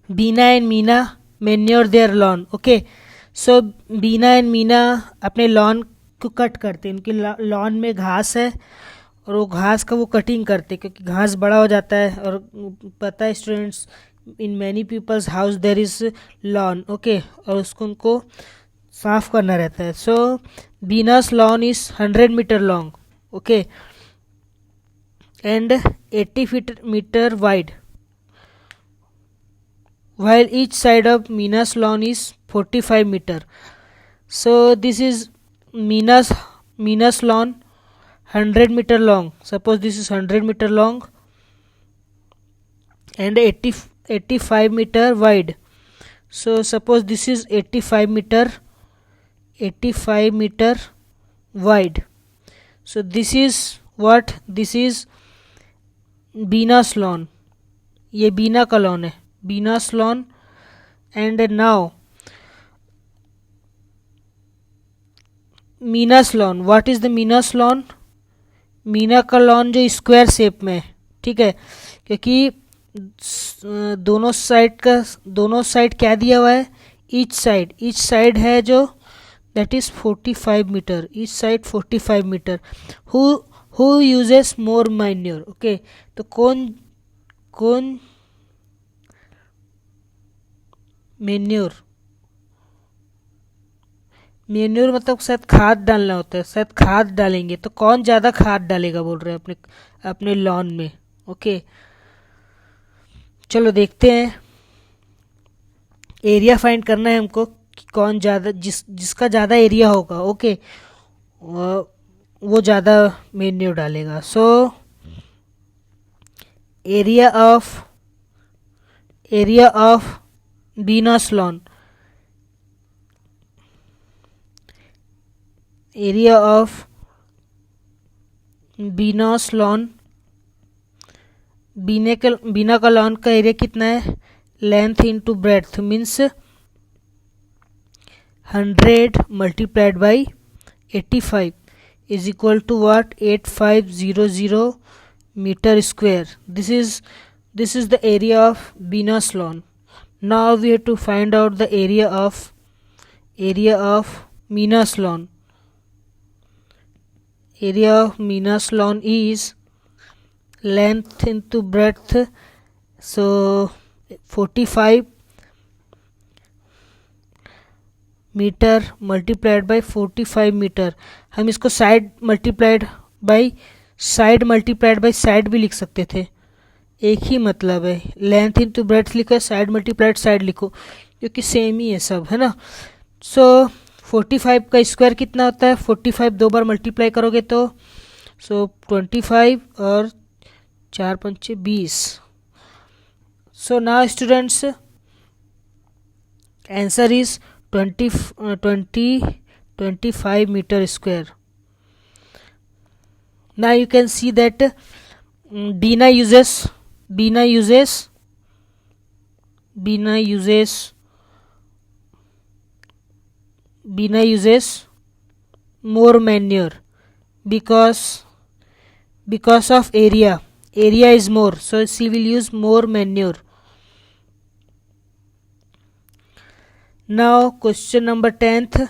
Bina and Meena manure their lawn. Okay, so Bina and Meena अपने lawn को cut करते हैं. उनके लॉन में घास है और वो घास का वो कटिंग करते क्योंकि घास बड़ा हो जाता है. और पता है students, in many peoples house there is lawn. Okay, और उसको उनको साफ करना रहता है. So Beena's lawn is 100 metre long. Okay, and 80 metre wide, while each side of Mina's lawn is 45 meter. So this is Mina's lawn 100 meter long. Suppose this is 100 meter long and 85 meter wide. So suppose this is 85 meter wide. So this is what? This is Bina's lawn. ये बीना का lawn है, Beena's lawn. And now Meena's lawn. What is the Meena's lawn? Meena का lawn जो square shape में है, ठीक है, क्योंकि दोनों साइड क्या दिया हुआ है? ईच साइड है जो that is 45 metre. Each side 45 metre. Who uses more manure? Okay, तो कौन मैन्योर मतलब शायद खाद डालना होता है. शायद खाद डालेंगे तो कौन ज़्यादा खाद डालेगा बोल रहे हैं अपने लॉन में. ओके, चलो देखते हैं. एरिया फाइंड करना है हमको कि कौन ज़्यादा, जिसका ज़्यादा एरिया होगा. ओके, वो ज़्यादा मैन्योर डालेगा. So area of Bina's lawn. Area of Bina's lawn. Bina का लॉन का एरिया कितना है? Length into breadth means 100 multiplied by 85 is equal to what? 8500 metre square. This is the area of Bina's lawn. Now we have to find out the area of Mina's lawn. Area of Mina's lawn is length into breadth. So 45 metre multiplied by 45 metre. हम इसको side multiplied by side भी लिख सकते थे. एक ही मतलब है. Length into breadth लिखो, साइड मल्टीप्लाइड साइड लिखो, क्योंकि सेम ही है सब, है ना. सो 45 का स्क्वायर कितना होता है? 45 दो बार मल्टीप्लाई करोगे तो 25 और 4 पंचे 20. So now students, answer is 25 metre square. Now you can see that Bina uses more manure because of area is more, so she will use more manure. Now question number 10th.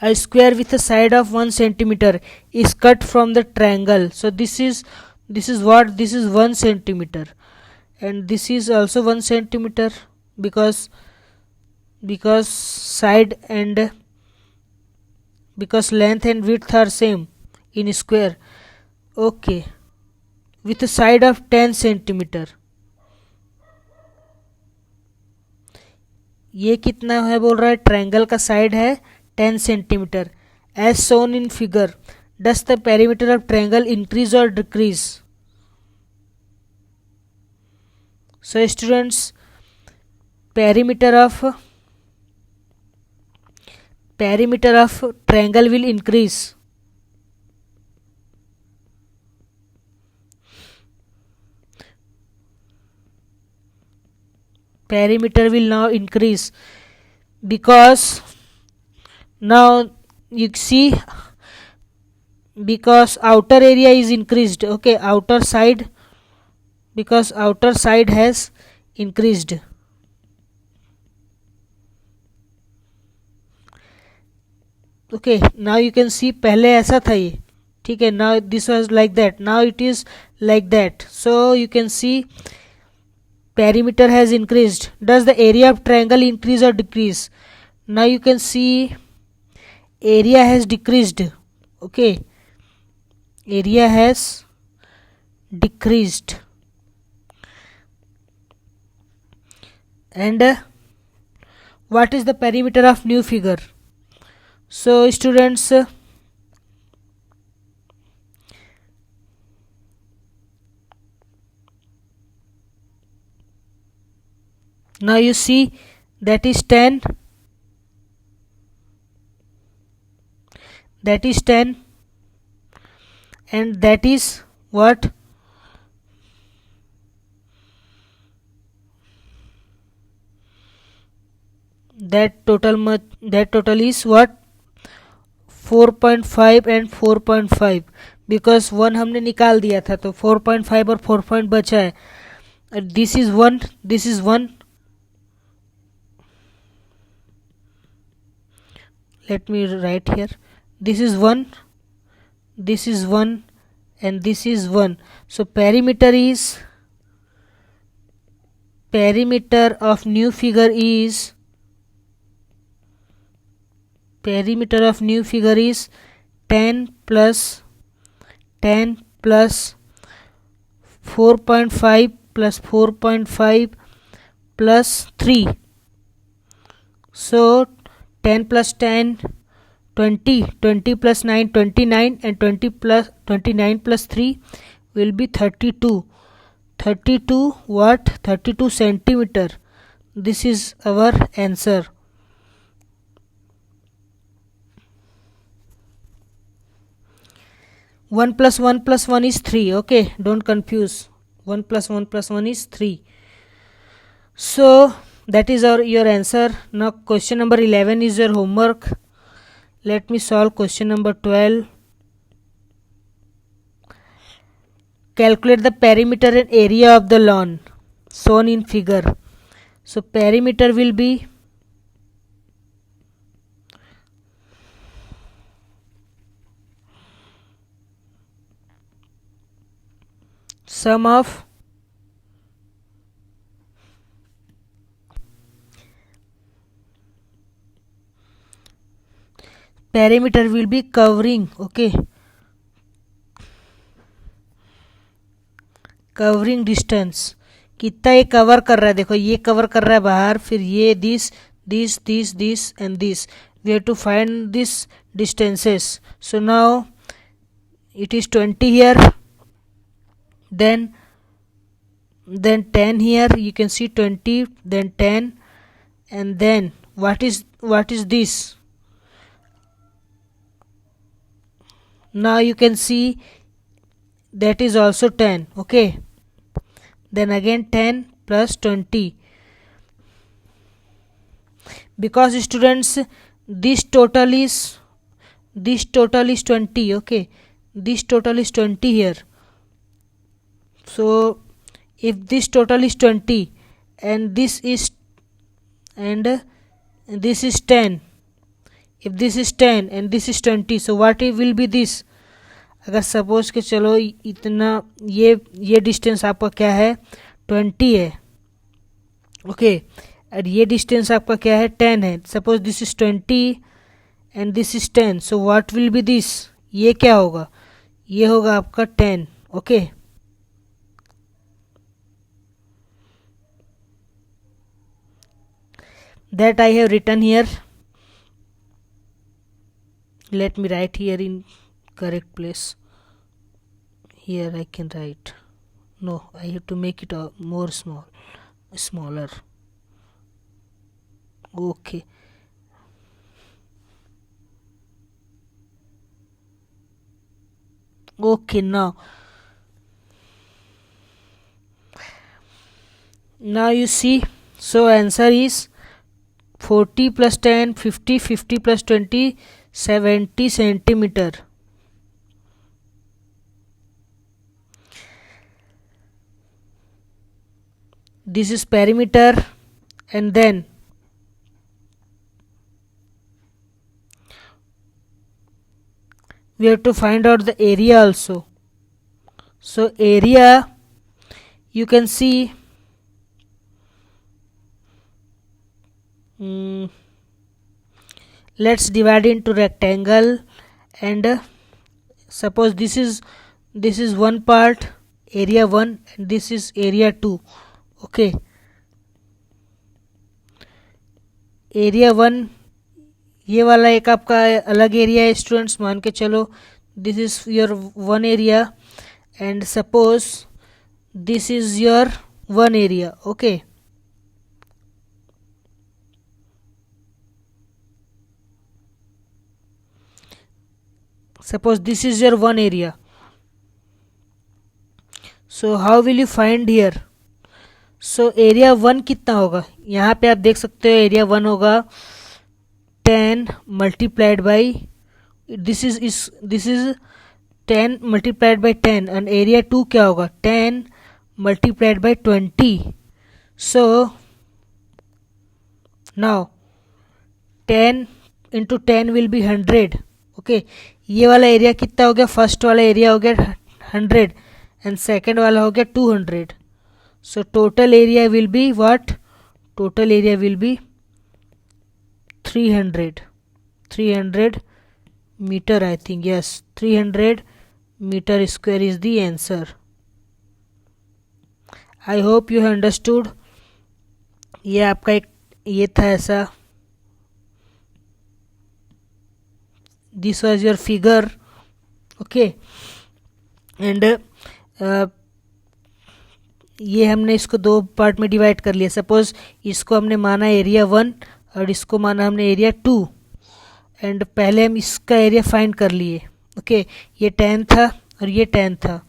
A square with a side of 1 centimeter is cut from the triangle. So this is what? This is 1 centimeter, and this is also 1 centimeter because side and because length and width are same in square. Okay, with a side of 10 centimeter. ये कितना है बोल रहा है? Triangle का side है 10 centimetre. As shown in figure, does the perimeter of triangle increase or decrease? So students, perimeter of triangle will increase. Perimeter will now increase because now you see, because outer area is increased. Okay, outer side, because outer side has increased. Okay now you can सी पहले ऐसा था ये, ठीक है, now this was like that, now it is like that. So you can C perimeter has increased. Does the area of triangle increase or decrease? Now you can see area has decreased. Okay, area has decreased. And what is the perimeter of new figure? So students, now you see that is 10, that is 10, and that is what? That total is what? 4.5 and 4.5, because 1 हमने निकाल दिया था तो 4.5 और 4 point बचा है. This is 1, this is 1. Let me write here. This is 1, this is 1, and this is 1. So perimeter of new figure is 10 plus 4.5 plus 4.5 plus 3. So 10 plus 10, 20, 20 plus 9, 29, and 29 plus 3 will be 32. 32 what? 32 centimeter. This is our answer. One plus one is 3. Okay, don't confuse. 1 plus 1 is 3. So that is your answer. Now question number 11 is your homework. Let me solve question number 12. Calculate the perimeter and area of the lawn shown in figure. So perimeter will be sum of perimeter will be covering. Okay, covering distance, कितना ये cover कर रहा है. देखो ये cover कर रहा है बाहर, फिर ये this and this. We have to find this distances. So now it is 20 here, then 10 here. You can see 20, then 10, and then what is this? Now you can see that is also 10. Okay, then again 10 plus 20, because students this total is 20. Okay, this total is 20 here. So if this total is 20 and this is 10, if this is 10 and this is 20, so what it will be this? अगर suppose के चलो इतना ये distance आपका क्या है 20 है. Okay, और ये डिस्टेंस आपका क्या है 10 है. Suppose this is 20 and this is 10, so what will be this? ये क्या होगा? ये होगा आपका 10. Okay, that I have written here. Let me write here in correct place. Here I can write. No, I have to make it more smaller. Okay, okay, now you see. So answer is 40 plus 10, 50, 50 plus 20, 70 centimeter. This is perimeter, and then we have to find out the area also. So area, you can see let's divide into rectangle, and suppose this is one part, area 1, and this is area 2. okay, area 1 ये वाला एक आपका अलग area है students, मान के चलो this is your one area and suppose this is your one area. Okay, suppose this is your one area. So how will you find here? So area 1 कितना होगा, यहाँ पे आप देख सकते हो एरिया 1 होगा 10 multiplied by this is 10 multiplied by 10 and area 2 क्या होगा 10 multiplied by 20. So now 10 into 10 will be 100. Okay, ये वाला एरिया कितना हो गया, फर्स्ट वाला एरिया हो गया 100 एंड सेकेंड वाला हो गया 200. So total area will be what? Total area will be 300 meter, I think. Yes, 300 meter square is the answer. I hope you have understood. ये आपका एक ये था ऐसा, this was your figure. Okay, and ये हमने इसको दो पार्ट में डिवाइड कर लिया. सपोज इसको हमने माना एरिया 1 और इसको माना हमने एरिया 2 एंड पहले हम इसका एरिया फाइंड कर लिए. ओके, ये 10 था और ये 10 था.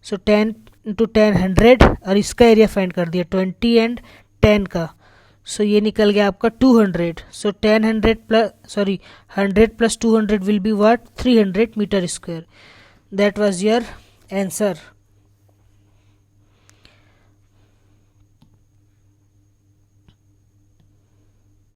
सो 10 इंटू 10 100 और इसका एरिया फाइंड कर दिया 20 एंड 10 का. सो ये निकल गया आपका 200. So 100 plus 200 will be what 300 metre square. That was your answer.